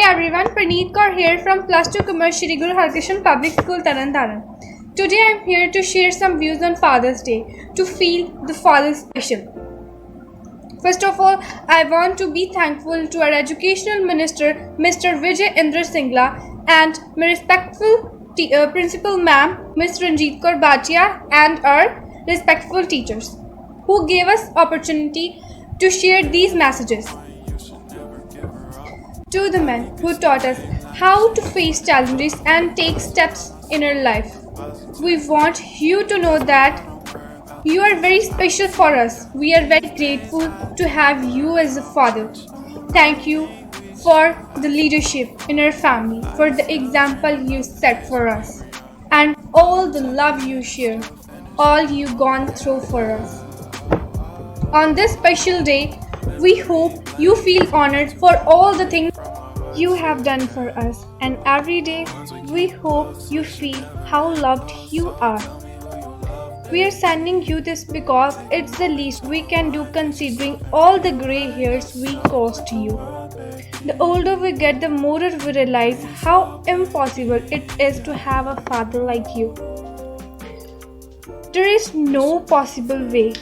everyone, Parneet Kaur here from Plus 2 Commerce Shri Harkrishan Public School, Taran. Today I am here to share some views on Father's Day, to feel the father special. First of all, I want to be thankful to our Educational Minister, Mr. Vijay Indra Singla, and my respectful Principal Ma'am, Ms. Ranjit Kaur Bhatia, and our respectful teachers, who gave us opportunity to share these messages. To the men who taught us how to face challenges and take steps in our life, we want you to know that you are very special for us. We are very grateful to have you as a father. Thank you for the leadership in our family, for the example you set for us, and all the love you share, all you've gone through for us. On this special day, we hope you feel honored for all the things you have done for us, and every day we hope you feel how loved you are. We are sending you this because it's the least we can do considering all the grey hairs we caused you. The older we get, the more we realize how impossible it is to have a father like you. There is no possible way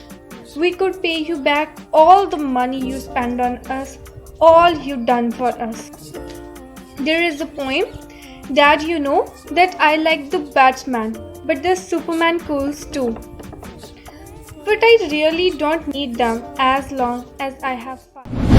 we could pay you back all the money you spent on us, all you done for us. There is a poem that you know that I like the Batman, but the Superman cools too. But I really don't need them as long as I have fun.